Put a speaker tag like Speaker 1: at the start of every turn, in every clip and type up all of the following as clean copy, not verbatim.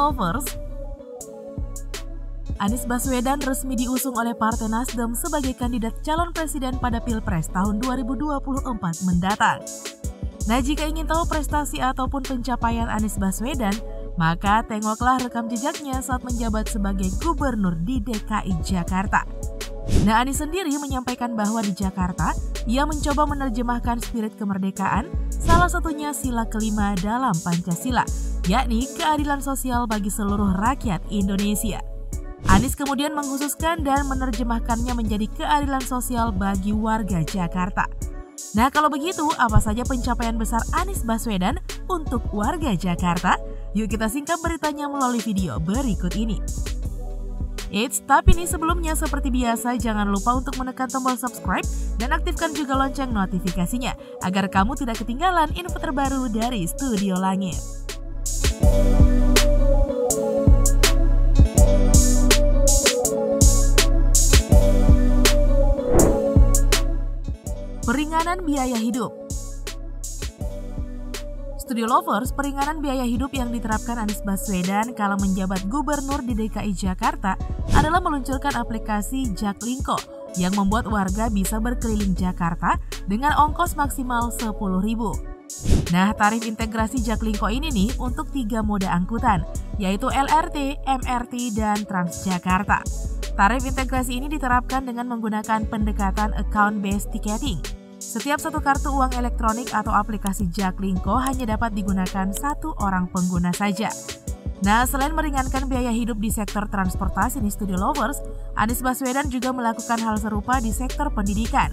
Speaker 1: Lovers, Anies Baswedan resmi diusung oleh Partai Nasdem sebagai kandidat calon presiden pada Pilpres tahun 2024 mendatang. Nah, jika ingin tahu prestasi ataupun pencapaian Anies Baswedan, maka tengoklah rekam jejaknya saat menjabat sebagai gubernur di DKI Jakarta. Nah, Anies sendiri menyampaikan bahwa di Jakarta, ia mencoba menerjemahkan spirit kemerdekaan, salah satunya sila kelima dalam Pancasila, yakni keadilan sosial bagi seluruh rakyat Indonesia. Anies kemudian mengkhususkan dan menerjemahkannya menjadi keadilan sosial bagi warga Jakarta. Nah, kalau begitu, apa saja pencapaian besar Anies Baswedan untuk warga Jakarta? Yuk kita singkat beritanya melalui video berikut ini. Tapi nih sebelumnya seperti biasa jangan lupa untuk menekan tombol subscribe dan aktifkan juga lonceng notifikasinya agar kamu tidak ketinggalan info terbaru dari Studio Langit. Peringanan biaya hidup. Studio Lovers, peringanan biaya hidup yang diterapkan Anies Baswedan kala menjabat gubernur di DKI Jakarta adalah meluncurkan aplikasi Jaklingko yang membuat warga bisa berkeliling Jakarta dengan ongkos maksimal Rp10.000. Nah, tarif integrasi Jaklingko ini nih untuk 3 moda angkutan, yaitu LRT, MRT, dan Transjakarta. Tarif integrasi ini diterapkan dengan menggunakan pendekatan account-based ticketing. Setiap satu kartu uang elektronik atau aplikasi Jaklingko hanya dapat digunakan satu orang pengguna saja. Nah, selain meringankan biaya hidup di sektor transportasi di Studio Lovers, Anies Baswedan juga melakukan hal serupa di sektor pendidikan,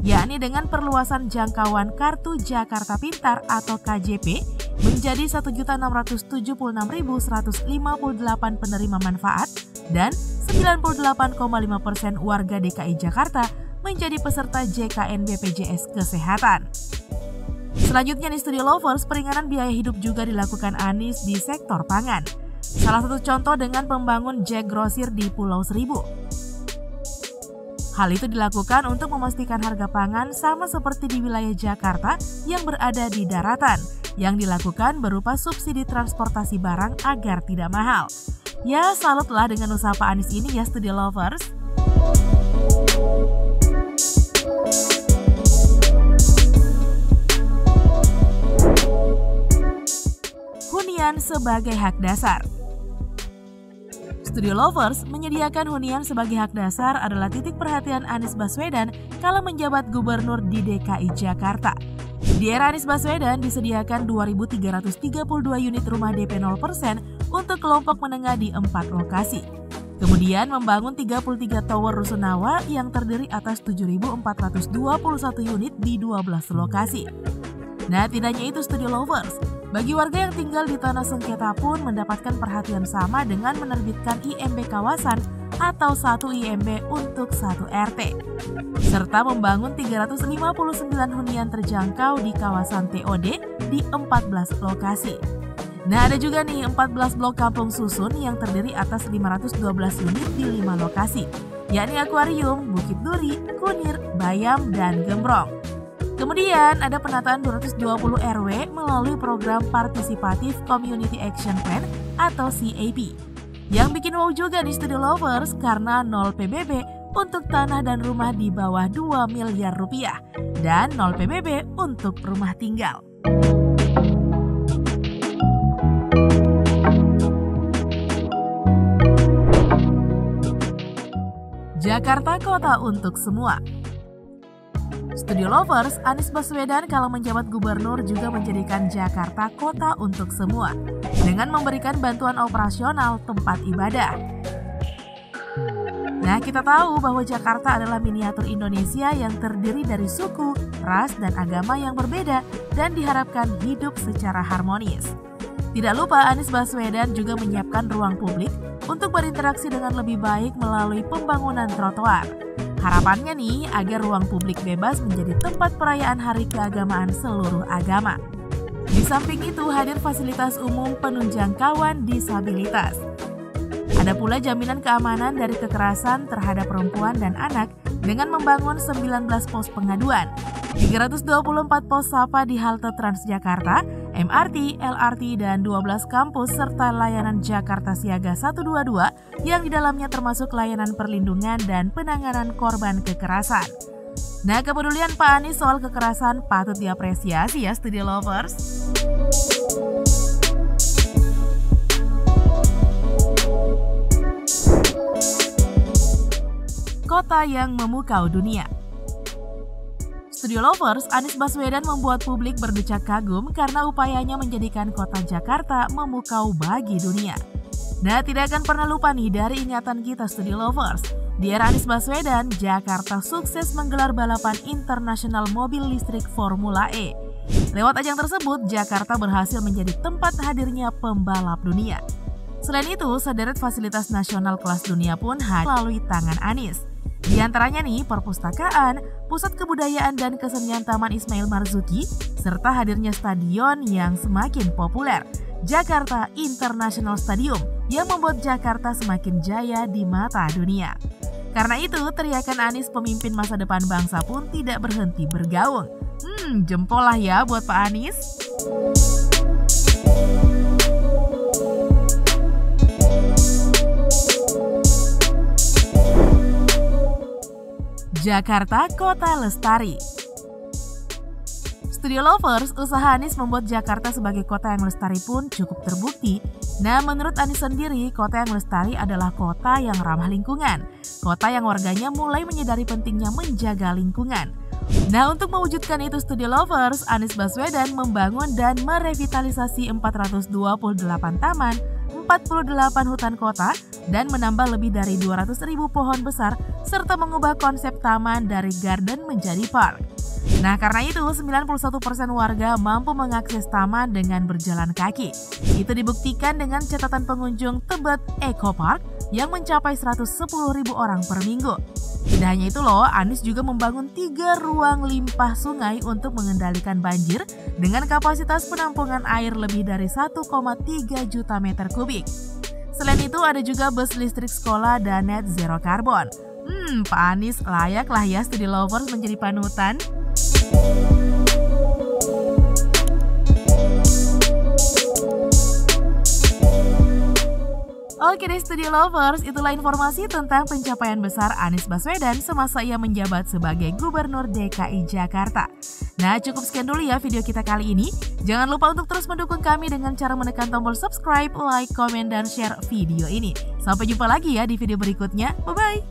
Speaker 1: yakni dengan perluasan jangkauan Kartu Jakarta Pintar atau KJP menjadi 1.676.158 penerima manfaat dan 98,5% warga DKI Jakarta menjadi peserta JKN BPJS Kesehatan. Selanjutnya di Studio Lovers, peringanan biaya hidup juga dilakukan Anies di sektor pangan. Salah satu contoh dengan pembangun Jack Grosir di Pulau Seribu. Hal itu dilakukan untuk memastikan harga pangan sama seperti di wilayah Jakarta yang berada di daratan, yang dilakukan berupa subsidi transportasi barang agar tidak mahal. Ya, salutlah dengan usaha Pak Anies ini ya Studio Lovers. Hunian sebagai hak dasar. Studio Lovers menyediakan hunian sebagai hak dasar adalah titik perhatian Anies Baswedan kala menjabat gubernur di DKI Jakarta. Di era Anies Baswedan disediakan 2.332 unit rumah DP 0% untuk kelompok menengah di 4 lokasi. Kemudian membangun 33 tower rusunawa yang terdiri atas 7.421 unit di 12 lokasi. Nah, tidak hanya itu Studio Lovers, bagi warga yang tinggal di tanah sengketa pun mendapatkan perhatian sama dengan menerbitkan IMB kawasan atau 1 IMB untuk 1 RT. Serta membangun 359 hunian terjangkau di kawasan TOD di 14 lokasi. Nah, ada juga nih 14 blok kampung susun yang terdiri atas 512 unit di 5 lokasi, yakni akuarium, Bukit Duri, Kunir, Bayam, dan Gembrong. Kemudian ada penataan 220 RW melalui program Partisipatif Community Action Plan atau CAP. Yang bikin wow juga di Studio Lovers karena 0 PBB untuk tanah dan rumah di bawah 2 miliar rupiah dan 0 PBB untuk rumah tinggal. Jakarta Kota untuk semua. Studio Lovers, Anies Baswedan kalau menjabat gubernur juga menjadikan Jakarta kota untuk semua dengan memberikan bantuan operasional tempat ibadah. Nah, kita tahu bahwa Jakarta adalah miniatur Indonesia yang terdiri dari suku, ras, dan agama yang berbeda dan diharapkan hidup secara harmonis. Tidak lupa Anies Baswedan juga menyiapkan ruang publik untuk berinteraksi dengan lebih baik melalui pembangunan trotoar. Harapannya nih agar ruang publik bebas menjadi tempat perayaan hari keagamaan seluruh agama. Di samping itu hadir fasilitas umum penunjang kawan disabilitas. Ada pula jaminan keamanan dari kekerasan terhadap perempuan dan anak dengan membangun 19 pos pengaduan, 324 pos sapa di halte Transjakarta, MRT, LRT, dan 12 kampus serta layanan Jakarta Siaga 122 yang di dalamnya termasuk layanan perlindungan dan penanganan korban kekerasan. Nah, kepedulian Pak Anies soal kekerasan patut diapresiasi ya Studio Lovers. Kota yang memukau dunia. Studio Lovers, Anies Baswedan membuat publik berdecak kagum karena upayanya menjadikan kota Jakarta memukau bagi dunia. Nah, tidak akan pernah lupa nih dari ingatan kita Studio Lovers. Di era Anies Baswedan, Jakarta sukses menggelar balapan internasional mobil listrik Formula E. Lewat ajang tersebut, Jakarta berhasil menjadi tempat hadirnya pembalap dunia. Selain itu, sederet fasilitas nasional kelas dunia pun hadir melalui tangan Anies. Di antaranya nih, perpustakaan, pusat kebudayaan dan kesenian Taman Ismail Marzuki, serta hadirnya stadion yang semakin populer, Jakarta International Stadium, yang membuat Jakarta semakin jaya di mata dunia. Karena itu, teriakan Anies pemimpin masa depan bangsa pun tidak berhenti bergaung. Jempol lah ya buat Pak Anies. Jakarta Kota Lestari. Studio Lovers, usaha Anies membuat Jakarta sebagai kota yang lestari pun cukup terbukti. Nah, menurut Anies sendiri, kota yang lestari adalah kota yang ramah lingkungan. Kota yang warganya mulai menyadari pentingnya menjaga lingkungan. Nah, untuk mewujudkan itu Studio Lovers, Anies Baswedan membangun dan merevitalisasi 428 taman, 48 hutan kota, dan menambah lebih dari 200.000 pohon besar, serta mengubah konsep taman dari garden menjadi park. Nah, karena itu 91% warga mampu mengakses taman dengan berjalan kaki. Itu dibuktikan dengan catatan pengunjung Tebet Eco Park yang mencapai 110.000 orang per minggu. Tidak hanya itu loh, Anies juga membangun 3 ruang limpah sungai untuk mengendalikan banjir dengan kapasitas penampungan air lebih dari 1,3 juta meter kubik. Selain itu ada juga bus listrik sekolah dan net zero karbon. Pak Anies layaklah ya Studio Lovers menjadi panutan. Oke deh Studio Lovers, itulah informasi tentang pencapaian besar Anies Baswedan semasa ia menjabat sebagai Gubernur DKI Jakarta. Nah, cukup sekian dulu ya video kita kali ini. Jangan lupa untuk terus mendukung kami dengan cara menekan tombol subscribe, like, komen, dan share video ini. Sampai jumpa lagi ya di video berikutnya. Bye-bye!